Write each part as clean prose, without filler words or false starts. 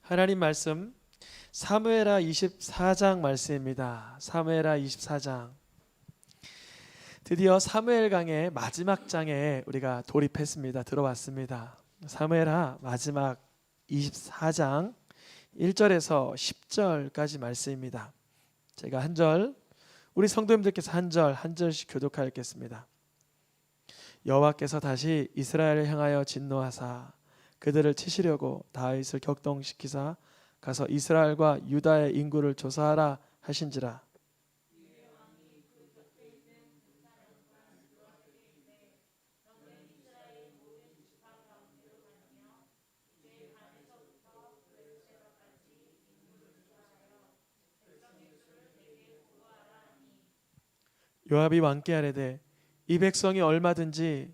하나님 말씀 사무엘하 24장 말씀입니다. 사무엘하 24장. 드디어 사무엘강의 마지막 장에 우리가 돌입했습니다. 들어왔습니다. 사무엘하 마지막 24장 1절에서 10절까지 말씀입니다. 제가 한 절, 우리 성도님들께서 한 절 한 절씩 교독하였겠습니다. 여호와께서 다시 이스라엘을 향하여 진노하사 그들을 치시려고 다윗을 격동시키사 가서 이스라엘과 유다의 인구를 조사하라 하신지라. 요압이 왕께 아뢰되 이 백성이 얼마든지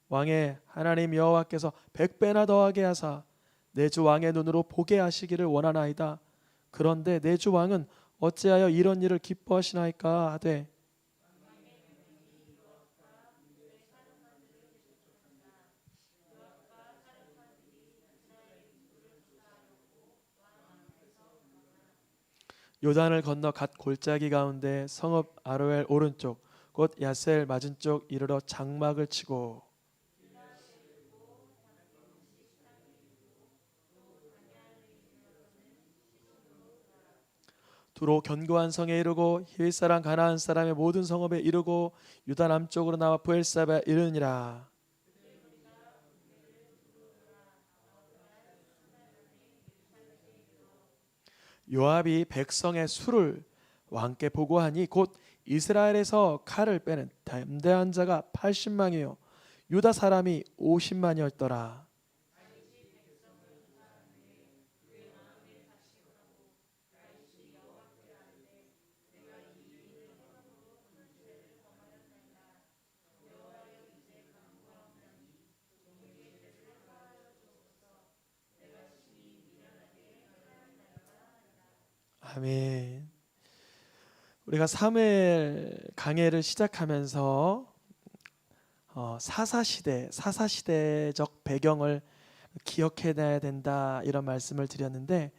왕의 하나님 여호와께서 100배나 더하게 하사 내 주 왕의 눈으로 보게 하시기를 원하나이다. 그런데 내 주 왕은 어찌하여 이런 일을 기뻐하시나이까 하되 요단을 건너 갓 골짜기 가운데 성읍 아로엘 오른쪽 곧 야셀 맞은쪽 이르러 장막을 치고 두로 견고한 성에 이르고 히윗 사람 가나안 사람의 모든 성읍에 이르고 유다 남쪽으로 나와 브엘사바에 이르니라. 요압이 백성의 수를 왕께 보고하니 곧 이스라엘에서 칼을 빼는 담대한 자가 80만이요 유다 사람이 50만이었더라. 아멘. 우리가 사무엘 강해를 시작하면서 사사시대적 배경을 기억해내야 된다 이런 말씀을 드렸는데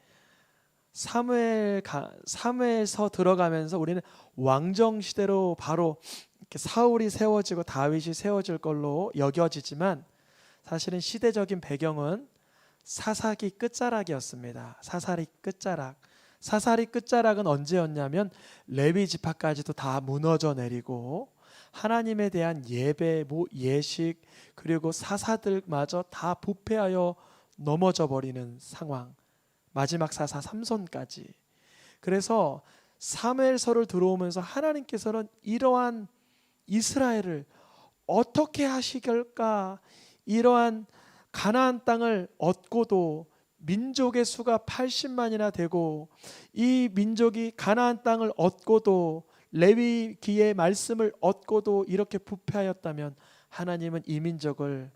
사무엘서 들어가면서 우리는 왕정 시대로 바로 이렇게 사울이 세워지고 다윗이 세워질 걸로 여겨지지만 사실은 시대적인 배경은 사사기 끝자락이었습니다. 사사리 끝자락은 언제였냐면 레위 지파까지도 다 무너져 내리고 하나님에 대한 예배, 예식 그리고 사사들마저 다 부패하여 넘어져 버리는 상황. 마지막 사사 삼손까지. 그래서 사무엘서를 들어오면서 하나님께서는 이러한 이스라엘을 어떻게 하시길까? 이러한 가나안 땅을 얻고도 민족의 수가 80만이나 되고 이 민족이 가나안 땅을 얻고도 레위기의 말씀을 얻고도 이렇게 부패하였다면 하나님은 이 민족을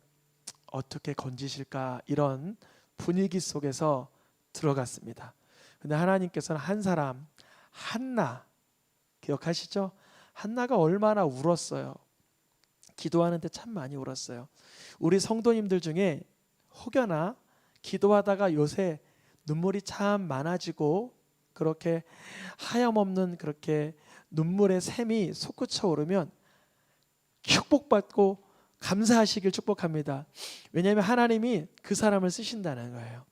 어떻게 건지실까? 이런 분위기 속에서 들어갔습니다. 근데 하나님께서는 한 사람 한나 기억하시죠? 한나가 얼마나 울었어요. 기도하는데 참 많이 울었어요. 우리 성도님들 중에 혹여나 기도하다가 요새 눈물이 참 많아지고 그렇게 하염없는 그렇게 눈물의 샘이 솟구쳐 오르면 축복받고 감사하시길 축복합니다. 왜냐하면 하나님이 그 사람을 쓰신다는 거예요.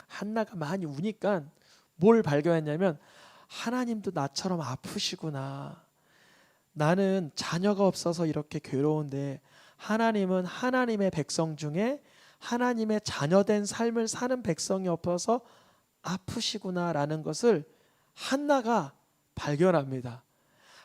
한나가 많이 우니까 뭘 발견했냐면 하나님도 나처럼 아프시구나. 나는 자녀가 없어서 이렇게 괴로운데 하나님은 하나님의 백성 중에 하나님의 자녀된 삶을 사는 백성이 없어서 아프시구나라는 것을 한나가 발견합니다.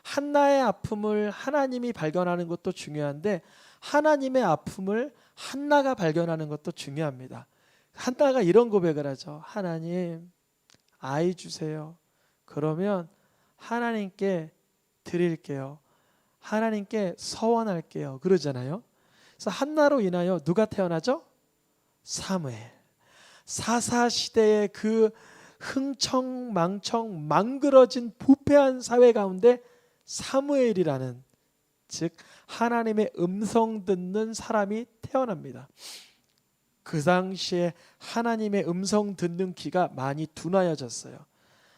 한나의 아픔을 하나님이 발견하는 것도 중요한데 하나님의 아픔을 한나가 발견하는 것도 중요합니다. 한나가 이런 고백을 하죠. 하나님, 아이 주세요. 그러면 하나님께 드릴게요. 하나님께 서원할게요. 그러잖아요. 그래서 한나로 인하여 누가 태어나죠? 사무엘. 사사시대의 그 흥청망청 망그러진 부패한 사회 가운데 사무엘이라는 즉 하나님의 음성 듣는 사람이 태어납니다. 그 당시에 하나님의 음성 듣는 귀가 많이 둔하여졌어요.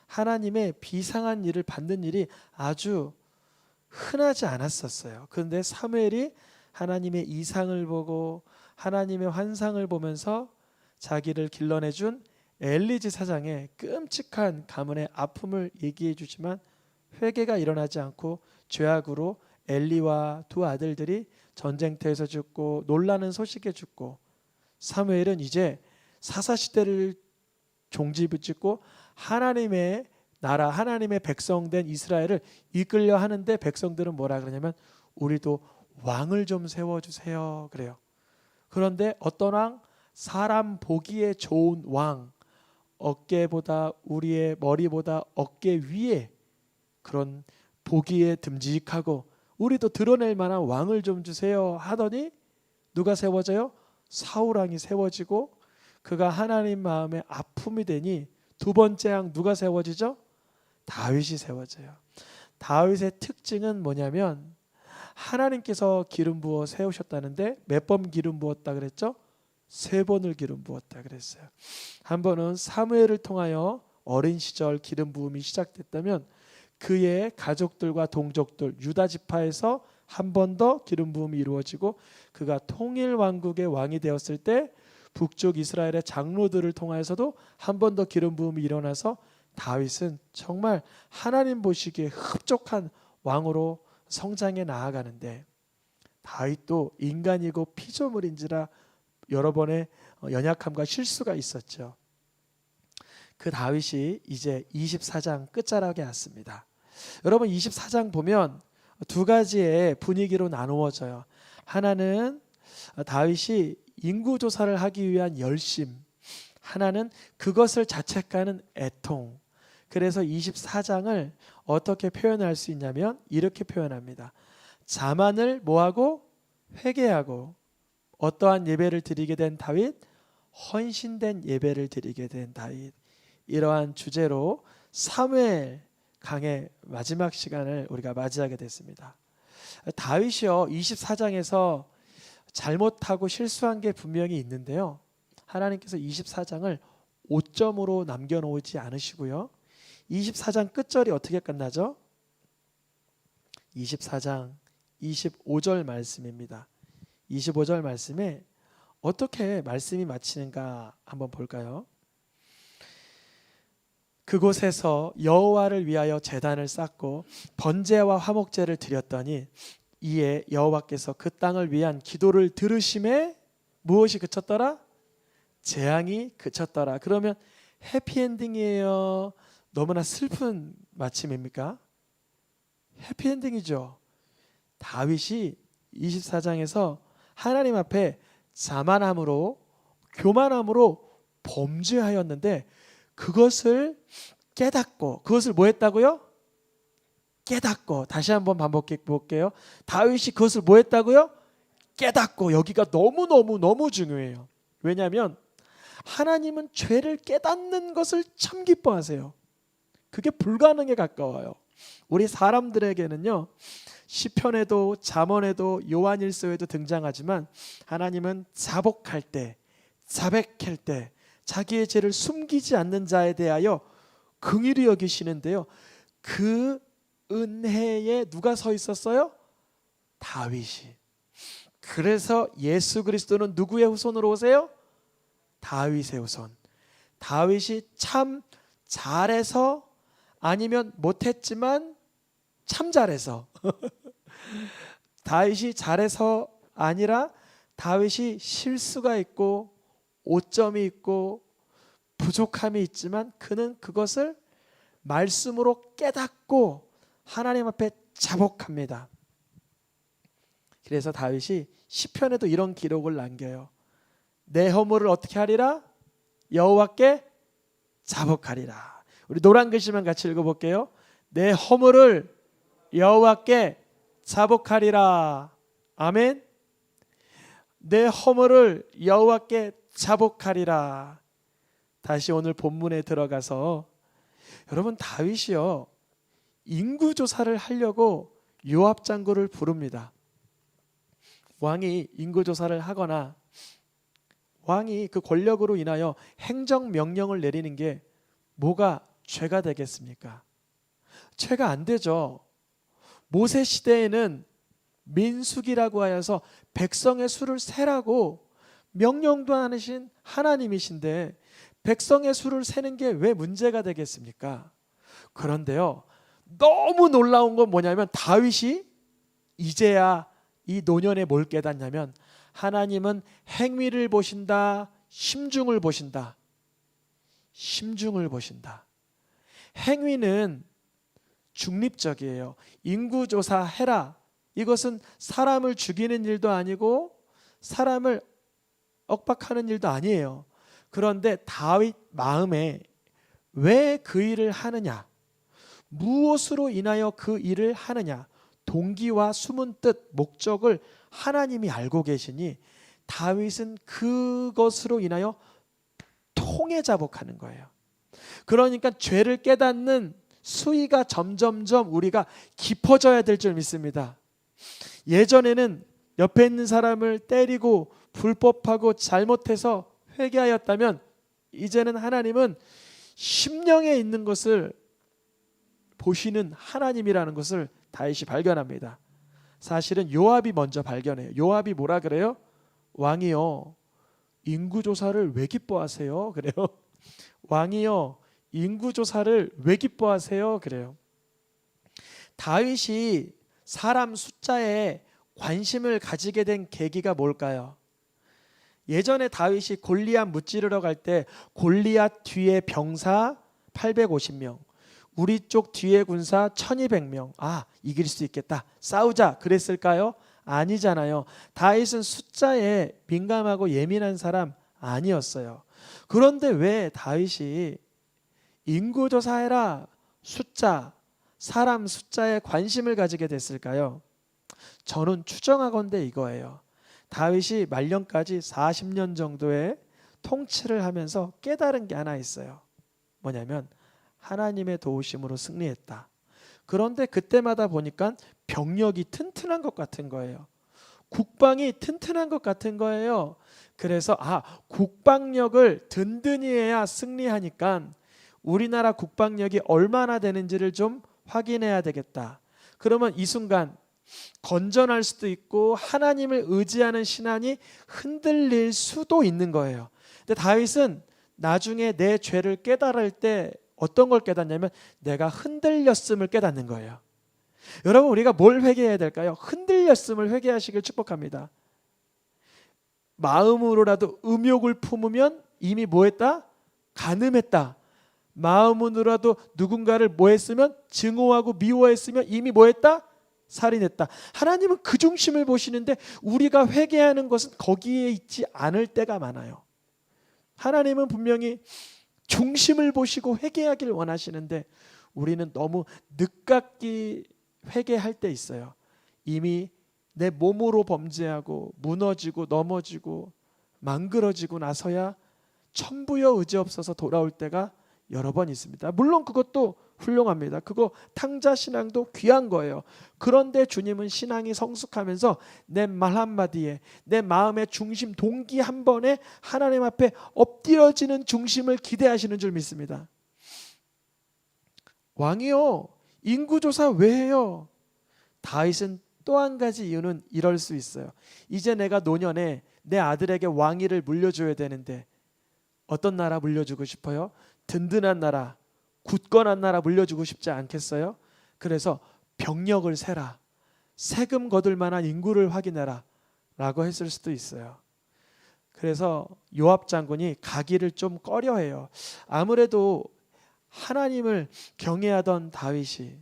하나님의 비상한 일을 받는 일이 아주 흔하지 않았었어요. 그런데 사무엘이 하나님의 이상을 보고 하나님의 환상을 보면서 자기를 길러내준 엘리지 사장의 끔찍한 가문의 아픔을 얘기해 주지만 회개가 일어나지 않고 죄악으로 엘리와 두 아들들이 전쟁터에서 죽고 놀라는 소식에 죽고, 사무엘은 이제 사사시대를 종지부짓고 하나님의 나라, 하나님의 백성된 이스라엘을 이끌려 하는데, 백성들은 뭐라 그러냐면 우리도 왕을 좀 세워주세요 그래요. 그런데 어떤 왕? 사람 보기에 좋은 왕, 어깨보다, 우리의 머리보다 어깨 위에 그런 보기에 듬직하고 우리도 드러낼 만한 왕을 좀 주세요 하더니 누가 세워져요? 사울왕이 세워지고, 그가 하나님 마음에 아픔이 되니 두 번째 왕 누가 세워지죠? 다윗이 세워져요. 다윗의 특징은 뭐냐면 하나님께서 기름 부어 세우셨다는데 몇 번 기름 부었다 그랬죠? 3번을 기름 부었다 그랬어요. 한 번은 사무엘을 통하여 어린 시절 기름 부음이 시작됐다면, 그의 가족들과 동족들 유다 지파에서 한 번 더 기름 부음이 이루어지고, 그가 통일 왕국의 왕이 되었을 때 북쪽 이스라엘의 장로들을 통하여서도 한 번 더 기름 부음이 일어나서 다윗은 정말 하나님 보시기에 흡족한 왕으로 성장해 나아가는데, 다윗도 인간이고 피조물인지라 여러 번의 연약함과 실수가 있었죠. 그 다윗이 이제 24장 끝자락에 왔습니다. 여러분 24장 보면 두 가지의 분위기로 나누어져요. 하나는 다윗이 인구조사를 하기 위한 열심, 하나는 그것을 자책하는 애통. 그래서 24장을 어떻게 표현할 수 있냐면 이렇게 표현합니다. 자만을 뭐하고? 회개하고, 어떠한 예배를 드리게 된 다윗? 헌신된 예배를 드리게 된 다윗. 이러한 주제로 사무엘 강의 마지막 시간을 우리가 맞이하게 됐습니다. 다윗이요 24장에서 잘못하고 실수한 게 분명히 있는데요, 하나님께서 24장을 5점으로 남겨놓지 않으시고요, 24장 끝절이 어떻게 끝나죠? 24장 25절 말씀입니다. 25절 말씀에 어떻게 말씀이 마치는가 한번 볼까요? 그곳에서 여호와를 위하여 제단을 쌓고 번제와 화목제를 드렸더니 이에 여호와께서 그 땅을 위한 기도를 들으심에 무엇이 그쳤더라? 재앙이 그쳤더라. 그러면 해피엔딩이에요? 너무나 슬픈 마침입니까? 해피엔딩이죠. 다윗이 24장에서 하나님 앞에 자만함으로, 교만함으로 범죄하였는데 그것을 깨닫고, 그것을 뭐 했다고요? 깨닫고. 다시 한번 반복해 볼게요. 다윗이 그것을 뭐 했다고요? 깨닫고. 여기가 너무 중요해요. 왜냐하면 하나님은 죄를 깨닫는 것을 참 기뻐하세요. 그게 불가능에 가까워요. 우리 사람들에게는요, 시편에도 잠언에도 요한일서에도 등장하지만 하나님은 자복할 때, 자백할 때 자기의 죄를 숨기지 않는 자에 대하여 긍휼히 여기시는데요, 그 은혜에 누가 서 있었어요? 다윗이. 그래서 예수 그리스도는 누구의 후손으로 오세요? 다윗의 후손. 다윗이 참 잘해서, 아니면 못했지만 참 잘해서 다윗이 잘해서 아니라 다윗이 실수가 있고 오점이 있고 부족함이 있지만 그는 그것을 말씀으로 깨닫고 하나님 앞에 자복합니다. 그래서 다윗이 시편에도 이런 기록을 남겨요. 내 허물을 어떻게 하리라? 여호와께 자복하리라. 우리 노란 글씨만 같이 읽어볼게요. 내 허물을 여호와께 자복하리라. 아멘. 내 허물을 여호와께 자복하리라. 다시 오늘 본문에 들어가서, 여러분 다윗이요 인구조사를 하려고 요압 장군을 부릅니다. 왕이 인구조사를 하거나 왕이 그 권력으로 인하여 행정명령을 내리는 게 뭐가 죄가 되겠습니까? 죄가 안 되죠. 모세 시대에는 민수기라고 하여서 백성의 수를 세라고 명령도 하신 하나님이신데 백성의 수를 세는 게 왜 문제가 되겠습니까? 그런데요, 너무 놀라운 건 뭐냐면 다윗이 이제야 이 노년에 뭘 깨닫냐면 하나님은 행위를 보신다, 심중을 보신다. 심중을 보신다. 행위는 중립적이에요. 인구조사 해라. 이것은 사람을 죽이는 일도 아니고 사람을 억박하는 일도 아니에요. 그런데 다윗 마음에 왜 그 일을 하느냐, 무엇으로 인하여 그 일을 하느냐, 동기와 숨은 뜻, 목적을 하나님이 알고 계시니 다윗은 그것으로 인하여 통회자복하는 거예요. 그러니까 죄를 깨닫는 수위가 점점점 우리가 깊어져야 될 줄 믿습니다. 예전에는 옆에 있는 사람을 때리고 불법하고 잘못해서 회개하였다면 이제는 하나님은 심령에 있는 것을 보시는 하나님이라는 것을 다윗이 발견합니다. 사실은 요압이 먼저 발견해요. 요압이 뭐라 그래요? 왕이요, 인구조사를 왜 기뻐하세요? 그래요. 왕이요, 인구조사를 왜 기뻐하세요? 그래요. 다윗이 사람 숫자에 관심을 가지게 된 계기가 뭘까요? 예전에 다윗이 골리앗 무찌르러 갈 때 골리앗 뒤에 병사 850명, 우리 쪽 뒤에 군사 1200명, 이길 수 있겠다, 싸우자 그랬을까요? 아니잖아요. 다윗은 숫자에 민감하고 예민한 사람 아니었어요. 그런데 왜 다윗이 인구조사해라, 숫자, 사람 숫자에 관심을 가지게 됐을까요? 저는 추정하건대 이거예요. 다윗이 말년까지 40년 정도의 통치를 하면서 깨달은 게 하나 있어요. 뭐냐면 하나님의 도우심으로 승리했다. 그런데 그때마다 보니까 병력이 튼튼한 것 같은 거예요. 국방이 튼튼한 것 같은 거예요. 그래서 국방력을 든든히 해야 승리하니까 우리나라 국방력이 얼마나 되는지를 좀 확인해야 되겠다. 그러면 이 순간 건전할 수도 있고 하나님을 의지하는 신앙이 흔들릴 수도 있는 거예요. 근데 다윗은 나중에 내 죄를 깨달을 때 어떤 걸 깨닫냐면 내가 흔들렸음을 깨닫는 거예요. 여러분, 우리가 뭘 회개해야 될까요? 흔들렸음을 회개하시길 축복합니다. 마음으로라도 음욕을 품으면 이미 뭐했다? 간음했다. 마음으로라도 누군가를 뭐했으면 증오하고 미워했으면 이미 뭐했다? 살인했다. 하나님은 그 중심을 보시는데 우리가 회개하는 것은 거기에 있지 않을 때가 많아요. 하나님은 분명히 중심을 보시고 회개하기를 원하시는데 우리는 너무 늦깎이 회개할 때 있어요. 이미 내 몸으로 범죄하고 무너지고 넘어지고 망그러지고 나서야 천부여 의지없어서 돌아올 때가 여러 번 있습니다. 물론 그것도 훌륭합니다. 그거 탕자신앙도 귀한 거예요. 그런데 주님은 신앙이 성숙하면서 내 말 한마디에 내 마음의 중심 동기 한 번에 하나님 앞에 엎드려지는 중심을 기대하시는 줄 믿습니다. 왕이요, 인구조사 왜 해요? 다윗은 또 한 가지 이유는 이럴 수 있어요. 이제 내가 노년에 내 아들에게 왕위를 물려줘야 되는데 어떤 나라 물려주고 싶어요? 든든한 나라, 굳건한 나라 물려주고 싶지 않겠어요? 그래서 병력을 세라, 세금 거둘 만한 인구를 확인해라 라고 했을 수도 있어요. 그래서 요압 장군이 가기를 좀 꺼려해요. 아무래도 하나님을 경외하던 다윗이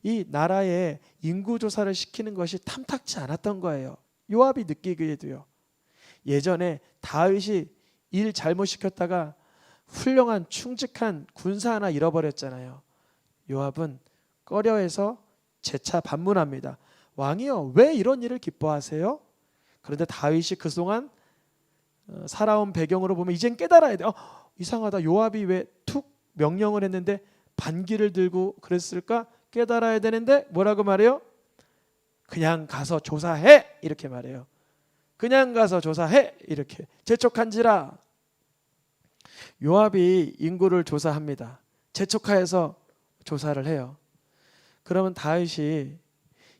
이 나라에 인구조사를 시키는 것이 탐탁치 않았던 거예요. 요압이 느끼기에도요. 예전에 다윗이 일 잘못 시켰다가 훌륭한 충직한 군사 하나 잃어버렸잖아요. 요압은 꺼려해서 재차 반문합니다. 왕이여, 왜 이런 일을 기뻐하세요? 그런데 다윗이 그동안 살아온 배경으로 보면 이젠 깨달아야 돼. 이상하다. 요압이 왜 툭 명령을 했는데 반기를 들고 그랬을까? 깨달아야 되는데 뭐라고 말해요? 그냥 가서 조사해, 이렇게 말해요. 그냥 가서 조사해. 이렇게 재촉한지라. 요압이 인구를 조사합니다. 재촉하여서 조사를 해요. 그러면 다윗이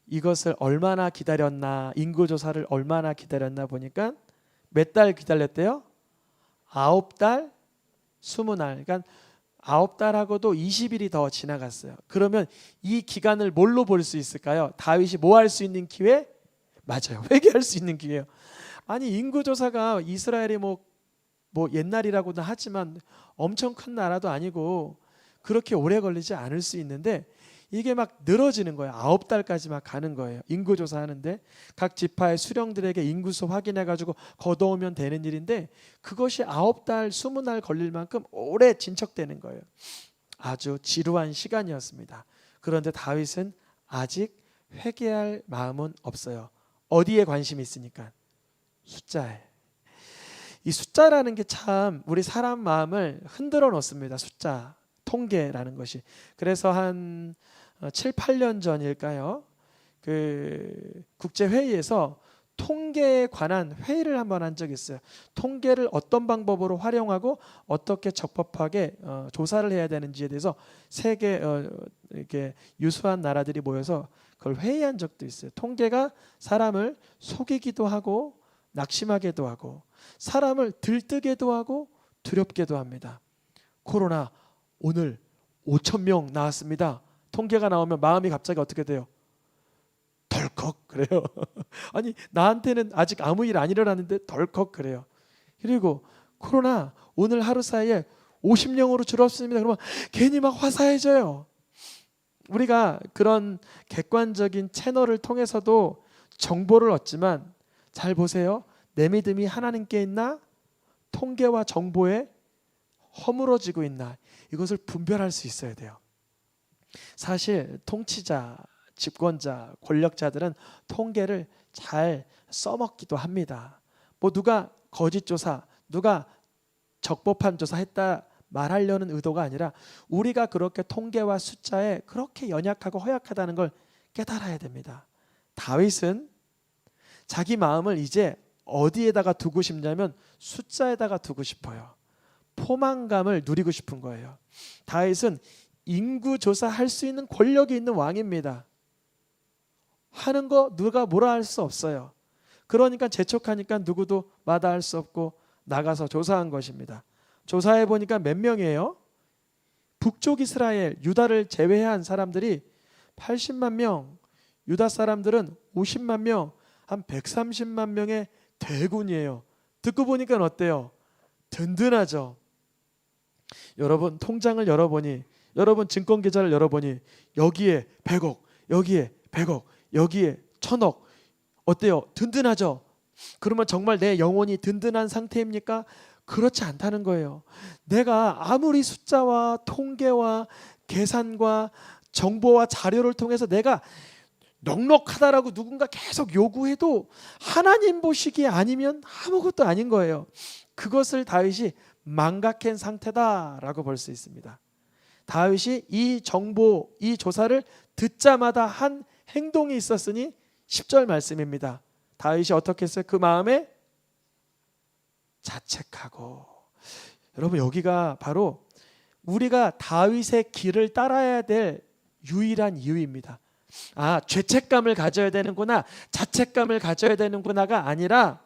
이것을 얼마나 기다렸나, 인구 조사를 얼마나 기다렸나 보니까 몇 달 기다렸대요? 9달, 20날. 그러니까 9달하고도 20일이 더 지나갔어요. 그러면 이 기간을 뭘로 볼 수 있을까요? 다윗이 뭐 할 수 있는 기회? 맞아요. 회개할 수 있는 기회예요. 아니, 인구 조사가 이스라엘이 뭐 옛날이라고는 하지만 엄청 큰 나라도 아니고 그렇게 오래 걸리지 않을 수 있는데 이게 막 늘어지는 거예요. 9달까지 막 가는 거예요. 인구조사하는데 각 지파의 수령들에게 인구수 확인해가지고 걷어오면 되는 일인데 그것이 9달, 20날 걸릴 만큼 오래 진척되는 거예요. 아주 지루한 시간이었습니다. 그런데 다윗은 아직 회개할 마음은 없어요. 어디에 관심이 있으니까? 숫자에. 이 숫자라는 게 참 우리 사람 마음을 흔들어 놓습니다. 숫자, 통계라는 것이. 그래서 한 7, 8년 전일까요? 그 국제회의에서 통계에 관한 회의를 한번 한 적이 있어요. 통계를 어떤 방법으로 활용하고 어떻게 적법하게 조사를 해야 되는지에 대해서 세계 이렇게 유수한 나라들이 모여서 그걸 회의한 적도 있어요. 통계가 사람을 속이기도 하고 낙심하게도 하고 사람을 들뜨게도 하고 두렵게도 합니다. 코로나 오늘 5,000명 나왔습니다. 통계가 나오면 마음이 갑자기 어떻게 돼요? 덜컥 그래요. 아니, 나한테는 아직 아무 일 안 일어났는데 덜컥 그래요. 그리고 코로나 오늘 하루 사이에 50명으로 줄었습니다. 그러면 괜히 막 화사해져요. 우리가 그런 객관적인 채널을 통해서도 정보를 얻지만 잘 보세요. 내 믿음이 하나님께 있나? 통계와 정보에 허물어지고 있나? 이것을 분별할 수 있어야 돼요. 사실 통치자, 집권자, 권력자들은 통계를 잘 써먹기도 합니다. 뭐 누가 거짓 조사, 누가 적법한 조사했다 말하려는 의도가 아니라 우리가 그렇게 통계와 숫자에 그렇게 연약하고 허약하다는 걸 깨달아야 됩니다. 다윗은 자기 마음을 이제 어디에다가 두고 싶냐면 숫자에다가 두고 싶어요. 포만감을 누리고 싶은 거예요. 다윗은 인구 조사할 수 있는 권력이 있는 왕입니다. 하는 거 누가 뭐라 할 수 없어요. 그러니까 재촉하니까 누구도 마다할 수 없고 나가서 조사한 것입니다. 조사해 보니까 몇 명이에요? 북쪽 이스라엘, 유다를 제외한 사람들이 80만 명, 유다 사람들은 50만 명, 한 130만 명의 대군이에요. 듣고 보니까 어때요? 든든하죠. 여러분 통장을 열어보니, 여러분 증권 계좌를 열어보니 여기에 100억, 여기에 100억, 여기에 1000억. 어때요? 든든하죠? 그러면 정말 내 영혼이 든든한 상태입니까? 그렇지 않다는 거예요. 내가 아무리 숫자와 통계와 계산과 정보와 자료를 통해서 내가 넉넉하다라고 누군가 계속 요구해도 하나님 보시기에 아니면 아무것도 아닌 거예요. 그것을 다윗이 망각한 상태다라고 볼 수 있습니다. 다윗이 이 정보, 이 조사를 듣자마다 한 행동이 있었으니 10절 말씀입니다. 다윗이 어떻게 했어요? 그 마음에 자책하고. 여러분, 여기가 바로 우리가 다윗의 길을 따라야 될 유일한 이유입니다. 아, 죄책감을 가져야 되는구나, 자책감을 가져야 되는구나가 아니라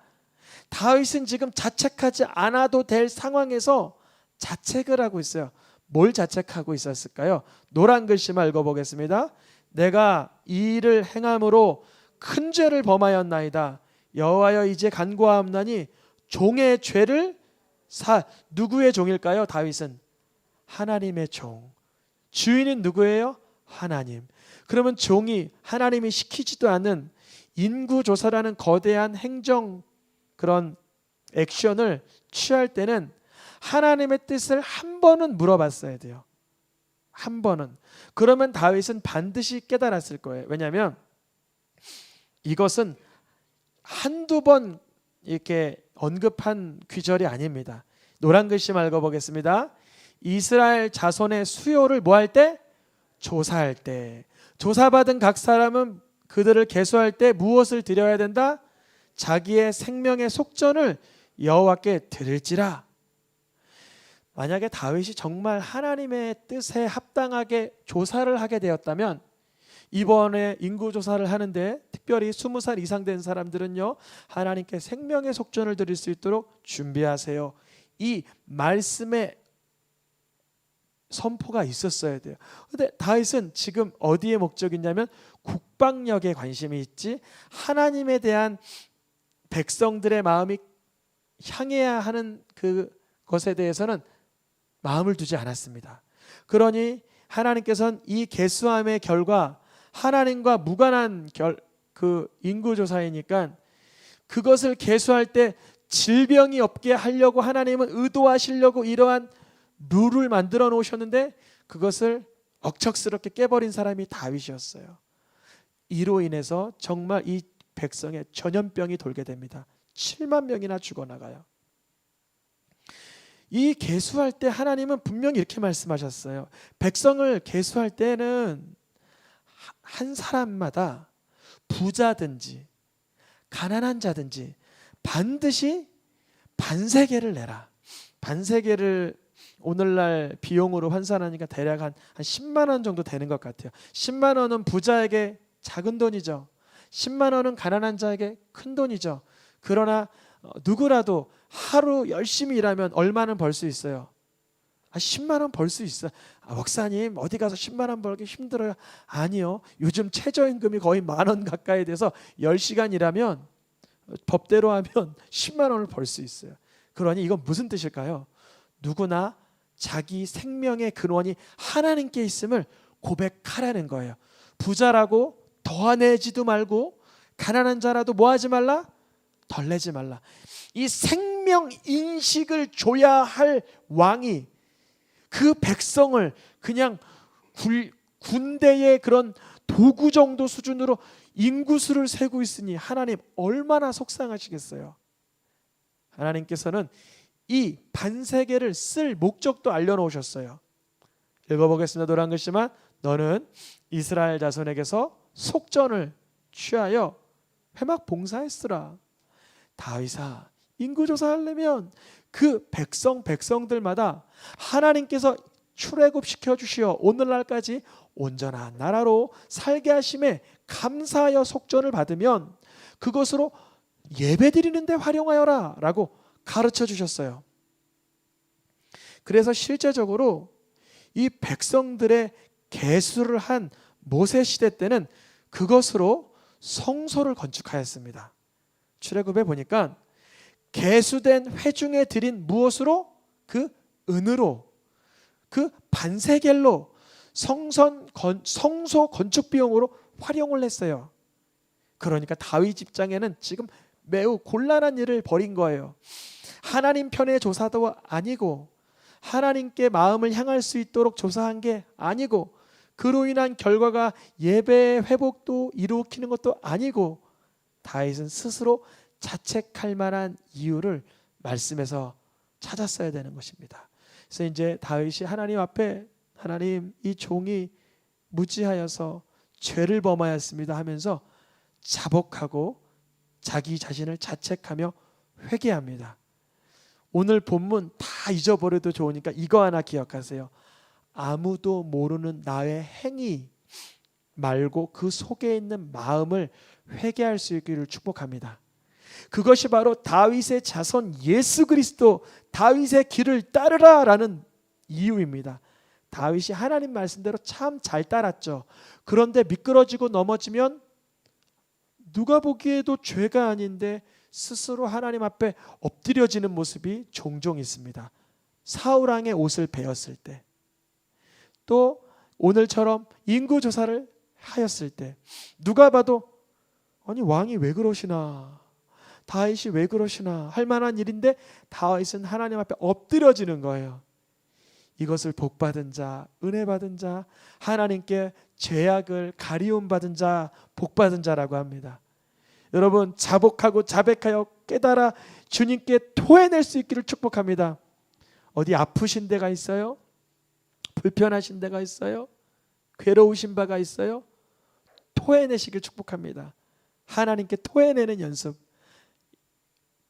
다윗은 지금 자책하지 않아도 될 상황에서 자책을 하고 있어요. 뭘 자책하고 있었을까요? 노란 글씨만 읽어보겠습니다. 내가 이 일을 행함으로 큰 죄를 범하였나이다. 여호와여, 이제 간구하옵나니 종의 죄를 누구의 종일까요? 다윗은 하나님의 종. 주인은 누구예요? 하나님. 그러면 종이 하나님이 시키지도 않은 인구조사라는 거대한 행정 그런 액션을 취할 때는 하나님의 뜻을 한 번은 물어봤어야 돼요. 한 번은. 그러면 다윗은 반드시 깨달았을 거예요. 왜냐하면 이것은 한두 번 이렇게 언급한 귀절이 아닙니다. 노란 글씨만 읽어보겠습니다. 이스라엘 자손의 수요를 뭐 할 때? 조사할 때. 조사받은 각 사람은 그들을 계수할 때 무엇을 드려야 된다? 자기의 생명의 속전을 여호와께 드릴지라. 만약에 다윗이 정말 하나님의 뜻에 합당하게 조사를 하게 되었다면, 이번에 인구조사를 하는데 특별히 20살 이상 된 사람들은요, 하나님께 생명의 속전을 드릴 수 있도록 준비하세요. 이 말씀의 선포가 있었어야 돼요. 근데 다윗은 지금 어디에 목적이 있냐면 국방력에 관심이 있지, 하나님에 대한 백성들의 마음이 향해야 하는 그것에 대해서는 마음을 두지 않았습니다. 그러니 하나님께서는 이 계수함의 결과, 하나님과 무관한 인구조사이니까 그것을 계수할 때 질병이 없게 하려고 하나님은 의도하시려고 이러한 룰을 만들어 놓으셨는데, 그것을 억척스럽게 깨버린 사람이 다윗이었어요. 이로 인해서 정말 이 백성에 전염병이 돌게 됩니다. 7만 명이나 죽어나가요. 이 계수할 때 하나님은 분명히 이렇게 말씀하셨어요. 백성을 계수할 때는 한 사람마다 부자든지 가난한 자든지 반드시 반세계를 내라. 반세계를 오늘날 비용으로 환산하니까 대략 한 10만 원 정도 되는 것 같아요. 10만 원은 부자에게 작은 돈이죠. 10만 원은 가난한 자에게 큰 돈이죠. 그러나 누구라도 하루 열심히 일하면 얼마는 벌 수 있어요? 10만 원 벌 수 있어요. 목사님 어디 가서 10만 원 벌기 힘들어요. 아니요. 요즘 최저임금이 거의 10,000원 가까이 돼서 10시간 일하면 법대로 하면 10만 원을 벌 수 있어요. 그러니 이건 무슨 뜻일까요? 누구나 자기 생명의 근원이 하나님께 있음을 고백하라는 거예요. 부자라고 더내지도 말고 가난한 자라도 뭐하지 말라? 덜내지 말라. 이 생명 인식을 줘야 할 왕이 그 백성을 그냥 군대의 그런 도구 정도 수준으로 인구수를 세고 있으니 하나님 얼마나 속상하시겠어요. 하나님께서는 이 반세계를 쓸 목적도 알려놓으셨어요. 읽어보겠습니다. 노란 글씨만. 너는 이스라엘 자손에게서 속전을 취하여 회막 봉사했으라. 다윗아, 인구조사하려면 그 백성들마다 하나님께서 출애굽시켜 주시어 오늘날까지 온전한 나라로 살게 하심에 감사하여 속전을 받으면 그것으로 예배드리는 데 활용하여라 라고 가르쳐 주셨어요. 그래서 실제적으로 이 백성들의 계수를 한 모세 시대 때는 그것으로 성소를 건축하였습니다. 출애굽에 보니까 계수된 회중에 드린 무엇으로? 그 은으로, 그 반세겔로 성소 건축 비용으로 활용을 했어요. 그러니까 다윗 입장에는 지금 매우 곤란한 일을 벌인 거예요. 하나님 편의 조사도 아니고 하나님께 마음을 향할 수 있도록 조사한 게 아니고 그로 인한 결과가 예배의 회복도 일으키는 것도 아니고, 다윗은 스스로 자책할 만한 이유를 말씀에서 찾았어야 되는 것입니다. 그래서 이제 다윗이 하나님 앞에, 하나님 이 종이 무지하여서 죄를 범하였습니다 하면서 자복하고 자기 자신을 자책하며 회개합니다. 오늘 본문 다 잊어버려도 좋으니까 이거 하나 기억하세요. 아무도 모르는 나의 행위 말고 그 속에 있는 마음을 회개할 수 있기를 축복합니다. 그것이 바로 다윗의 자손 예수 그리스도, 다윗의 길을 따르라라는 이유입니다. 다윗이 하나님 말씀대로 참 잘 따랐죠. 그런데 미끄러지고 넘어지면 누가 보기에도 죄가 아닌데 스스로 하나님 앞에 엎드려지는 모습이 종종 있습니다. 사울 왕의 옷을 베었을 때, 또 오늘처럼 인구조사를 하였을 때 누가 봐도 아니 왕이 왜 그러시나, 다윗이 왜 그러시나 할 만한 일인데 다윗은 하나님 앞에 엎드려지는 거예요. 이것을 복받은 자, 은혜 받은 자, 하나님께 죄악을 가리움 받은 자, 복받은 자라고 합니다. 여러분, 자복하고 자백하여 깨달아 주님께 토해낼 수 있기를 축복합니다. 어디 아프신 데가 있어요? 불편하신 데가 있어요? 괴로우신 바가 있어요? 토해내시길 축복합니다. 하나님께 토해내는 연습.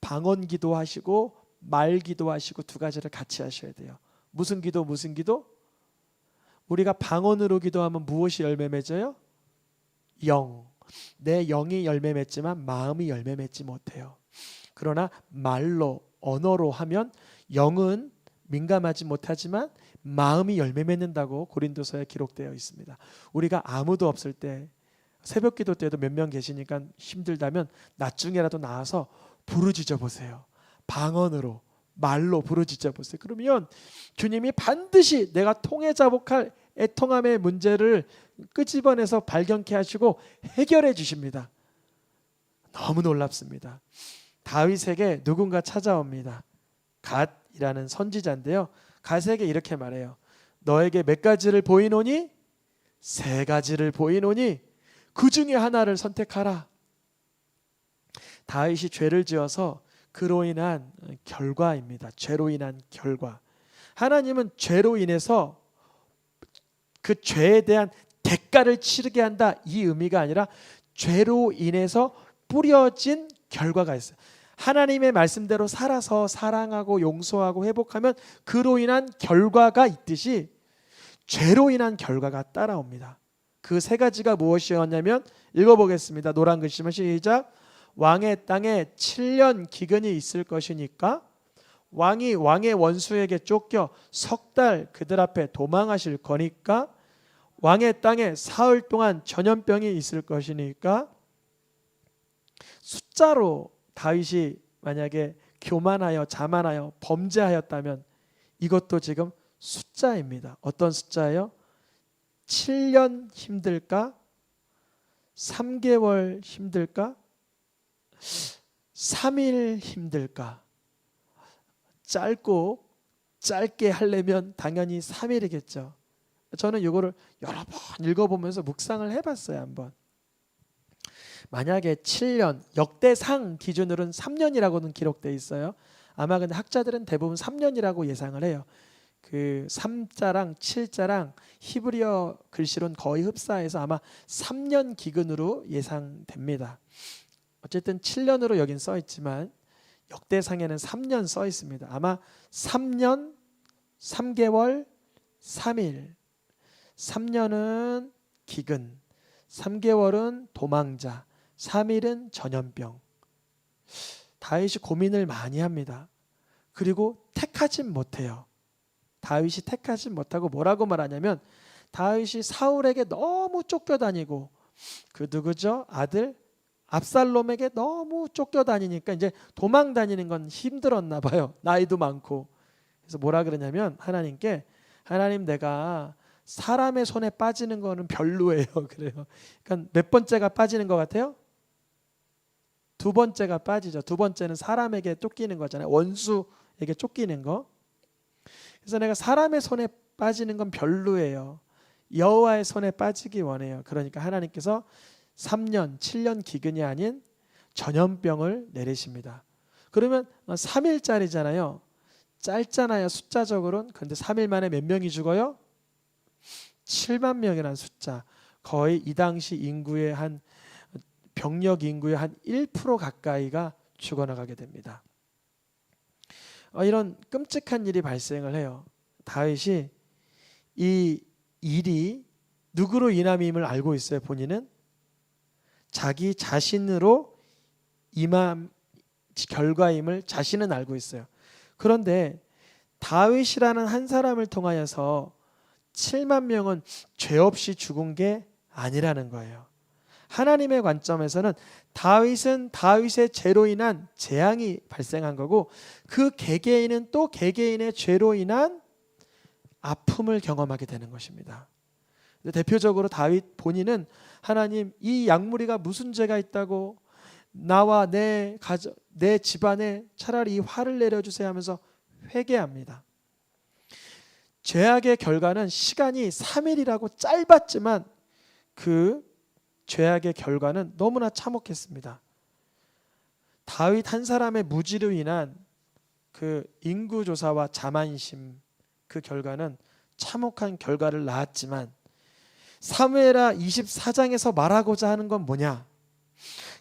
방언 기도하시고 말 기도하시고 두 가지를 같이 하셔야 돼요. 무슨 기도? 무슨 기도? 우리가 방언으로 기도하면 무엇이 열매 맺어요? 영. 내 영이 열매 맺지만 마음이 열매 맺지 못해요. 그러나 말로 언어로 하면 영은 민감하지 못하지만 마음이 열매 맺는다고 고린도서에 기록되어 있습니다. 우리가 아무도 없을 때 새벽 기도 때도 몇 명 계시니까 힘들다면 낮 중에라도 나와서 부르짖어 보세요. 방언으로 말로 부르짖어 보세요. 그러면 주님이 반드시 내가 통해 자복할 애통함의 문제를 끄집어내서 발견케 하시고 해결해 주십니다. 너무 놀랍습니다. 다윗에게 누군가 찾아옵니다. 갓이라는 선지자인데요. 갓에게 이렇게 말해요. 너에게 몇 가지를 보이노니? 세 가지를 보이노니 그 중에 하나를 선택하라. 다윗이 죄를 지어서 그로 인한 결과입니다. 죄로 인한 결과. 하나님은 죄로 인해서 그 죄에 대한 대가를 치르게 한다, 이 의미가 아니라 죄로 인해서 뿌려진 결과가 있어요. 하나님의 말씀대로 살아서 사랑하고 용서하고 회복하면 그로 인한 결과가 있듯이 죄로 인한 결과가 따라옵니다. 그 세 가지가 무엇이었냐면 읽어보겠습니다. 노란 글씨만 시작. 왕의 땅에 7년 기근이 있을 것이니까 왕이 왕의 원수에게 쫓겨 석 달 그들 앞에 도망하실 거니까 왕의 땅에 사흘 동안 전염병이 있을 것이니까. 숫자로 다윗이 만약에 교만하여 자만하여 범죄하였다면 이것도 지금 숫자입니다. 어떤 숫자예요? 7년 힘들까? 3개월 힘들까? 3일 힘들까? 짧게 하려면 당연히 3일이겠죠. 저는 이거를 여러 번 읽어보면서 묵상을 해봤어요. 한번. 만약에 7년, 역대상 기준으로는 3년이라고는 기록되어 있어요. 아마 근데 학자들은 대부분 3년이라고 예상을 해요. 그 3자랑 7자랑 히브리어 글씨로는 거의 흡사해서 아마 3년 기근으로 예상됩니다. 어쨌든 7년으로 여긴 써 있지만 역대상에는 3년 써 있습니다. 아마 3년, 3개월, 3일. 3년은 기근, 3개월은 도망자, 3일은 전염병. 다윗이 고민을 많이 합니다. 그리고 택하진 못해요. 다윗이 택하진 못하고 뭐라고 말하냐면 다윗이 사울에게 너무 쫓겨다니고 그 누구죠? 아들 압살롬에게 너무 쫓겨다니니까 이제 도망 다니는 건 힘들었나 봐요. 나이도 많고. 그래서 뭐라 그러냐면 하나님께 하나님 내가 사람의 손에 빠지는 거는 별로예요. 그래요. 그러니까 몇 번째가 빠지는 것 같아요? 두 번째가 빠지죠. 두 번째는 사람에게 쫓기는 거잖아요. 원수에게 쫓기는 거. 그래서 내가 사람의 손에 빠지는 건 별로예요. 여호와의 손에 빠지기 원해요. 그러니까 하나님께서 3년, 7년 기근이 아닌 전염병을 내리십니다. 그러면 3일짜리잖아요. 짧잖아요. 숫자적으로는. 그런데 3일 만에 몇 명이 죽어요? 7만 명이라는 숫자. 거의 이 당시 인구의 한 병력 인구의 한 1% 가까이가 죽어나가게 됩니다. 이런 끔찍한 일이 발생을 해요. 다윗이 이 일이 누구로 인함임을 알고 있어요. 본인은 자기 자신으로 임한 결과임을 자신은 알고 있어요. 그런데 다윗이라는 한 사람을 통하여서 7만 명은 죄 없이 죽은 게 아니라는 거예요. 하나님의 관점에서는 다윗은 다윗의 죄로 인한 재앙이 발생한 거고 그 개개인은 또 개개인의 죄로 인한 아픔을 경험하게 되는 것입니다. 대표적으로 다윗 본인은 하나님 이 약무리가 무슨 죄가 있다고 나와 내 집안에 차라리 이 화를 내려주세요 하면서 회개합니다. 죄악의 결과는 시간이 3일이라고 짧았지만 그 죄악의 결과는 너무나 참혹했습니다. 다윗 한 사람의 무지로 인한 그 인구조사와 자만심 그 결과는 참혹한 결과를 낳았지만 사무엘하 24장에서 말하고자 하는 건 뭐냐?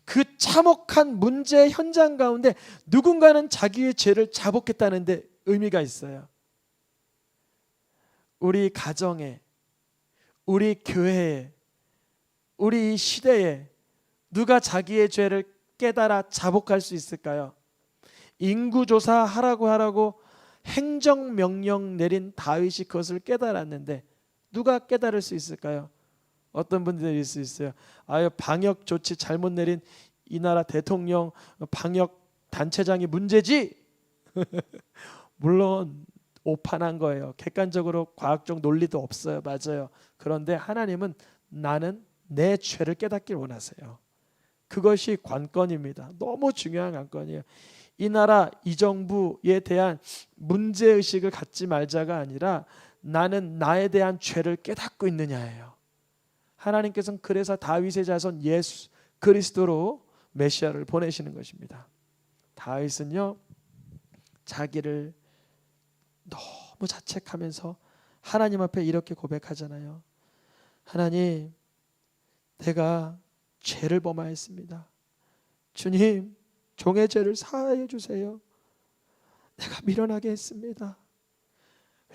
그 참혹한 문제 현장 가운데 누군가는 자기의 죄를 자복했다는 데 의미가 있어요. 우리 가정에, 우리 교회에, 우리 이 시대에 누가 자기의 죄를 깨달아 자복할 수 있을까요? 인구조사 하라고 행정명령 내린 다윗이 그것을 깨달았는데 누가 깨달을 수 있을까요? 어떤 분들이 있을 수 있어요. 아유, 방역 조치 잘못 내린 이 나라 대통령, 방역 단체장이 문제지. 물론 오판한 거예요. 객관적으로 과학적 논리도 없어요. 맞아요. 그런데 하나님은 나는 내 죄를 깨닫길 원하세요. 그것이 관건입니다. 너무 중요한 관건이에요. 이 나라 이 정부에 대한 문제의식을 갖지 말자가 아니라 나는 나에 대한 죄를 깨닫고 있느냐예요. 하나님께서는 그래서 다윗의 자손 예수 그리스도로 메시아를 보내시는 것입니다. 다윗은요, 자기를 너무 자책하면서 하나님 앞에 이렇게 고백하잖아요. 하나님, 내가 죄를 범하였습니다. 주님, 종의 죄를 사하여 주세요. 내가 미련하게 했습니다.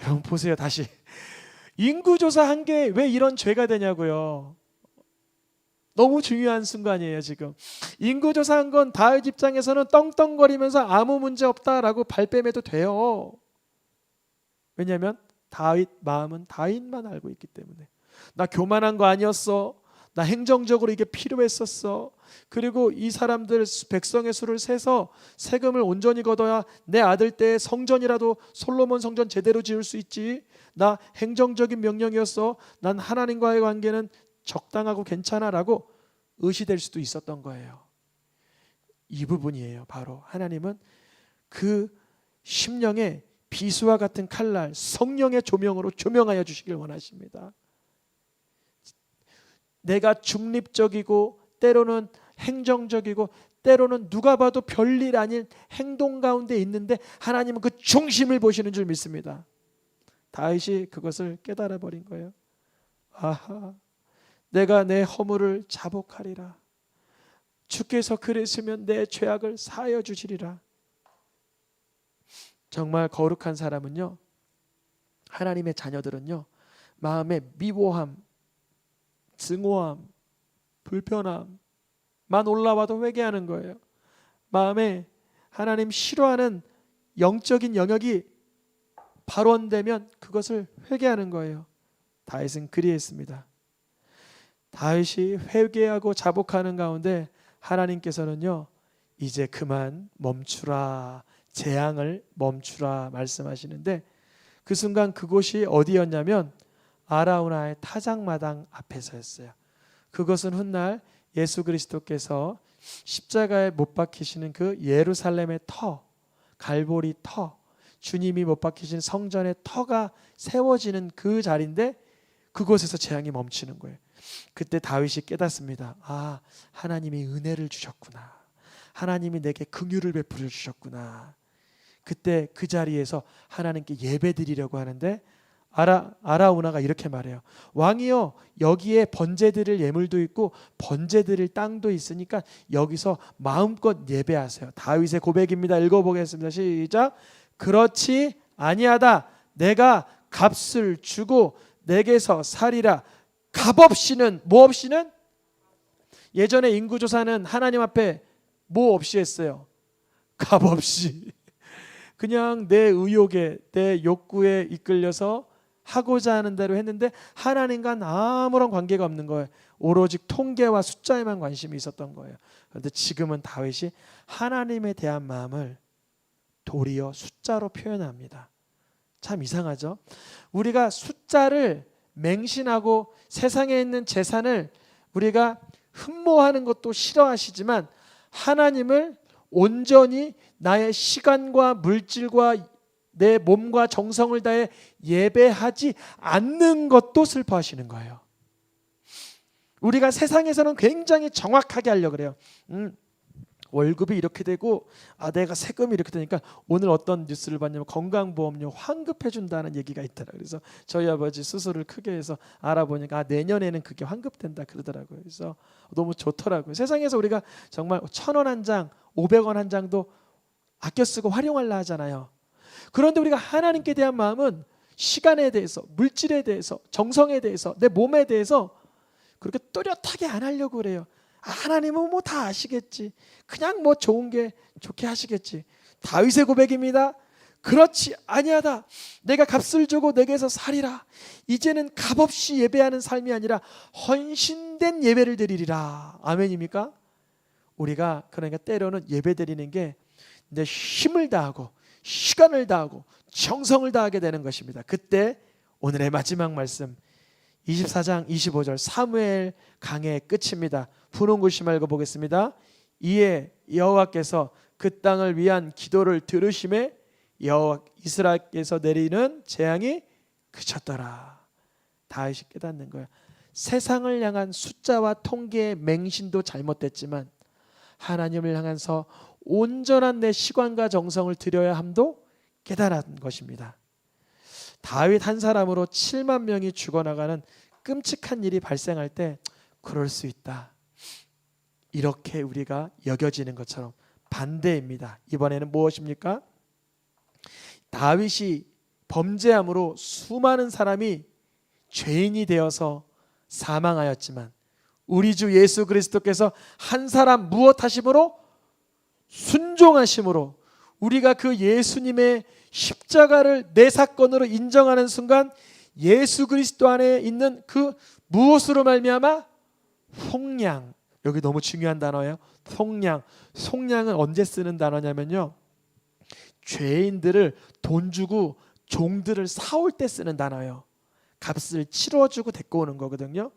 여러분 보세요. 다시 인구조사 한 게 왜 이런 죄가 되냐고요. 너무 중요한 순간이에요. 지금 인구조사한 건 다윗 입장에서는 떵떵거리면서 아무 문제 없다라고 발뺌해도 돼요. 왜냐하면 다윗 마음은 다윗만 알고 있기 때문에. 나 교만한 거 아니었어. 나 행정적으로 이게 필요했었어. 그리고 이 사람들 백성의 수를 세서 세금을 온전히 걷어야 내 아들 때 성전이라도 솔로몬 성전 제대로 지을 수 있지. 나 행정적인 명령이었어. 난 하나님과의 관계는 적당하고 괜찮아라고 의시될 수도 있었던 거예요. 이 부분이에요. 바로 하나님은 그 심령에 비수와 같은 칼날, 성령의 조명으로 조명하여 주시길 원하십니다. 내가 중립적이고 때로는 행정적이고 때로는 누가 봐도 별일 아닌 행동 가운데 있는데 하나님은 그 중심을 보시는 줄 믿습니다. 다윗이 그것을 깨달아 버린 거예요. 아하, 내가 내 허물을 자복하리라. 주께서 그랬으면 내 죄악을 사하여 주시리라. 정말 거룩한 사람은요, 하나님의 자녀들은요, 마음에 미워함, 증오함, 불편함만 올라와도 회개하는 거예요. 마음에 하나님 싫어하는 영적인 영역이 발원되면 그것을 회개하는 거예요. 다윗은 그리했습니다. 다윗이 회개하고 자복하는 가운데 하나님께서는요, 이제 그만 멈추라, 재앙을 멈추라 말씀하시는데 그 순간 그곳이 어디였냐면 아라우나의 타작마당 앞에서였어요. 그것은 훗날 예수 그리스도께서 십자가에 못 박히시는 그 예루살렘의 터, 갈보리 터, 주님이 못 박히신 성전의 터가 세워지는 그 자리인데 그곳에서 재앙이 멈추는 거예요. 그때 다윗이 깨닫습니다. 아, 하나님이 은혜를 주셨구나. 하나님이 내게 긍휼을 베풀어 주셨구나. 그때 그 자리에서 하나님께 예배드리려고 하는데 아라우나가 이렇게 말해요. 왕이여, 여기에 번제드릴 예물도 있고 번제드릴 땅도 있으니까 여기서 마음껏 예배하세요. 다윗의 고백입니다. 읽어보겠습니다. 시작. 그렇지 아니하다. 내가 값을 주고 내게서 살이라. 값없이는, 뭐 없이는? 예전에 인구조사는 하나님 앞에 뭐 없이 했어요? 값없이. 그냥 내 의욕에, 내 욕구에 이끌려서 하고자 하는 대로 했는데 하나님과는 아무런 관계가 없는 거예요. 오로지 통계와 숫자에만 관심이 있었던 거예요. 그런데 지금은 다윗이 하나님에 대한 마음을 도리어 숫자로 표현합니다. 참 이상하죠? 우리가 숫자를 맹신하고 세상에 있는 재산을 우리가 흠모하는 것도 싫어하시지만 하나님을 온전히 나의 시간과 물질과 내 몸과 정성을 다해 예배하지 않는 것도 슬퍼하시는 거예요. 우리가 세상에서는 굉장히 정확하게 하려고 그래요. 월급이 이렇게 되고 내가 세금이 이렇게 되니까 오늘 어떤 뉴스를 봤냐면 건강보험료 환급해 준다는 얘기가 있더라고요. 그래서 저희 아버지 수술을 크게 해서 알아보니까 내년에는 그게 환급된다 그러더라고요. 그래서 너무 좋더라고요. 세상에서 우리가 정말 1,000원 한 장, 500원 한 장도 아껴 쓰고 활용하려 하잖아요. 그런데 우리가 하나님께 대한 마음은 시간에 대해서, 물질에 대해서, 정성에 대해서, 내 몸에 대해서 그렇게 또렷하게 안 하려고 그래요. 하나님은 뭐 다 아시겠지. 그냥 뭐 좋은 게 좋게 하시겠지. 다윗의 고백입니다. 그렇지 아니하다. 내가 값을 주고 내게서 살이라. 이제는 값없이 예배하는 삶이 아니라 헌신된 예배를 드리리라. 아멘입니까? 우리가 그러니까 때로는 예배 드리는 게 내 힘을 다하고 시간을 다하고 정성을 다하게 되는 것입니다. 그때 오늘의 마지막 말씀 24장 25절 사무엘 강의 끝입니다. 푸른 글씨 말고 보겠습니다. 이에 여호와께서 그 땅을 위한 기도를 들으심에 여호와 이스라엘께서 내리는 재앙이 그쳤더라. 다윗이 깨닫는 거야. 세상을 향한 숫자와 통계의 맹신도 잘못됐지만 하나님을 향해서 온전한 내 시간과 정성을 들여야 함도 깨달은 것입니다. 다윗 한 사람으로 7만 명이 죽어나가는 끔찍한 일이 발생할 때 그럴 수 있다. 이렇게 우리가 여겨지는 것처럼 반대입니다. 이번에는 무엇입니까? 다윗이 범죄함으로 수많은 사람이 죄인이 되어서 사망하였지만 우리 주 예수 그리스도께서 한 사람 무엇 하심으로? 순종하심으로 우리가 그 예수님의 십자가를 내 사건으로 인정하는 순간 예수 그리스도 안에 있는 그 무엇으로 말미암아? 속량. 여기 너무 중요한 단어예요. 속량. 속량은 언제 쓰는 단어냐면요, 죄인들을 돈 주고 종들을 사올 때 쓰는 단어예요. 값을 치러주고 데리고 오는 거거든요.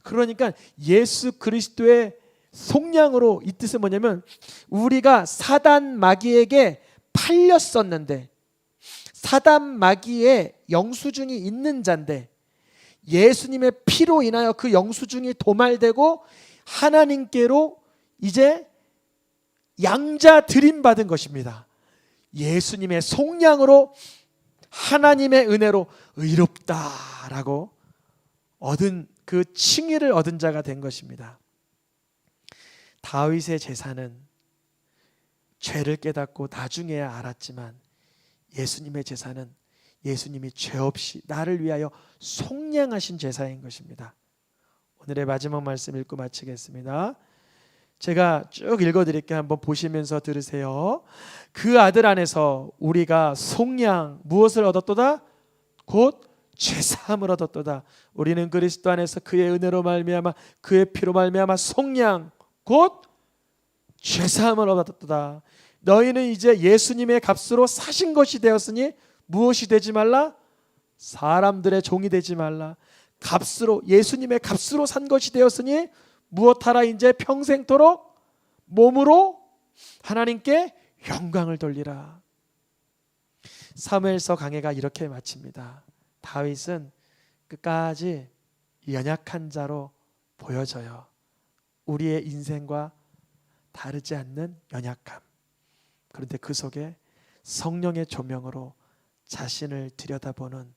그러니까 예수 그리스도의 속량으로, 이 뜻은 뭐냐면 우리가 사단 마귀에게 팔렸었는데 사단 마귀의 영수증이 있는 자인데 예수님의 피로 인하여 그 영수증이 도말되고 하나님께로 이제 양자 들임받은 것입니다. 예수님의 속량으로 하나님의 은혜로 의롭다라고 얻은 그 칭의를 얻은 자가 된 것입니다. 다윗의 제사는 죄를 깨닫고 나중에야 알았지만 예수님의 제사는 예수님이 죄 없이 나를 위하여 속량하신 제사인 것입니다. 오늘의 마지막 말씀 읽고 마치겠습니다. 제가 쭉 읽어드릴게요. 한번 보시면서 들으세요. 그 아들 안에서 우리가 속량, 무엇을 얻었도다? 곧 죄사함을 얻었도다. 우리는 그리스도 안에서 그의 은혜로 말미암아 그의 피로 말미암아 속량, 곧 죄사함을 얻었도다. 너희는 이제 예수님의 값으로 사신 것이 되었으니 무엇이 되지 말라? 사람들의 종이 되지 말라. 값으로, 예수님의 값으로 산 것이 되었으니 무엇하라? 이제 평생토록 몸으로 하나님께 영광을 돌리라. 사무엘서 강해가 이렇게 마칩니다. 다윗은 끝까지 연약한 자로 보여져요. 우리의 인생과 다르지 않는 연약함. 그런데 그 속에 성령의 조명으로 자신을 들여다보는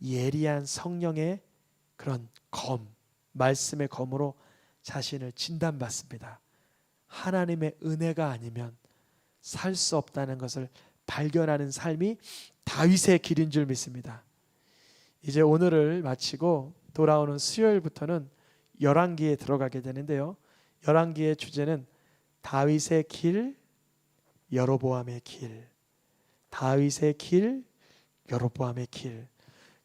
예리한 성령의 그런 검, 말씀의 검으로 자신을 진단받습니다. 하나님의 은혜가 아니면 살 수 없다는 것을 발견하는 삶이 다윗의 길인 줄 믿습니다. 이제 오늘을 마치고 돌아오는 수요일부터는 열왕기에 들어가게 되는데요, 열왕기의 주제는 다윗의 길, 여로보암의 길. 다윗의 길, 여로보암의 길.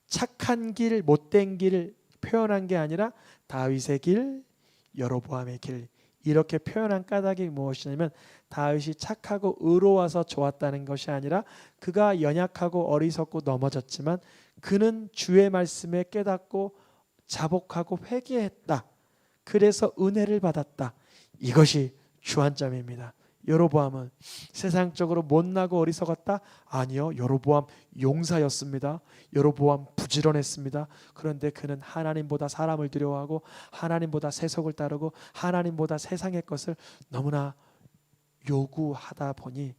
착한 길, 못된 길 표현한 게 아니라 다윗의 길, 여로보암의 길. 이렇게 표현한 까닭이 무엇이냐면 다윗이 착하고 의로워서 좋았다는 것이 아니라 그가 연약하고 어리석고 넘어졌지만 그는 주의 말씀에 깨닫고 자복하고 회개했다. 그래서 은혜를 받았다. 이것이 주안점입니다. 여로보암은 세상적으로 못나고 어리석었다? 아니요, 여로보암 용사였습니다. 여로보암 부지런했습니다. 그런데 그는 하나님보다 사람을 두려워하고 하나님보다 세속을 따르고 하나님보다 세상의 것을 너무나 요구하다 보니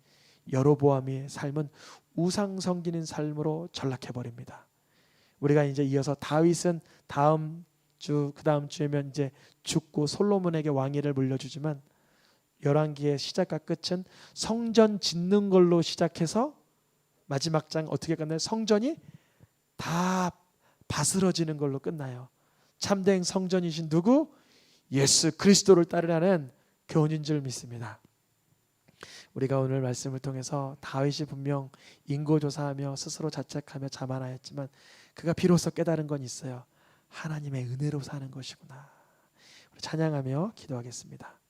여로보암의 삶은 우상 섬기는 삶으로 전락해 버립니다. 우리가 이제 이어서 다윗은 다음 주 그다음 주에면 이제 죽고 솔로몬에게 왕위를 물려주지만 열왕기의 시작과 끝은 성전 짓는 걸로 시작해서 마지막 장 어떻게 끝나요? 성전이 다 바스러지는 걸로 끝나요. 참된 성전이신 누구? 예수 그리스도를 따르라는 교훈인 줄 믿습니다. 우리가 오늘 말씀을 통해서 다윗이 분명 인고조사하며 스스로 자책하며 자만하였지만 그가 비로소 깨달은 건 있어요. 하나님의 은혜로 사는 것이구나. 찬양하며 기도하겠습니다.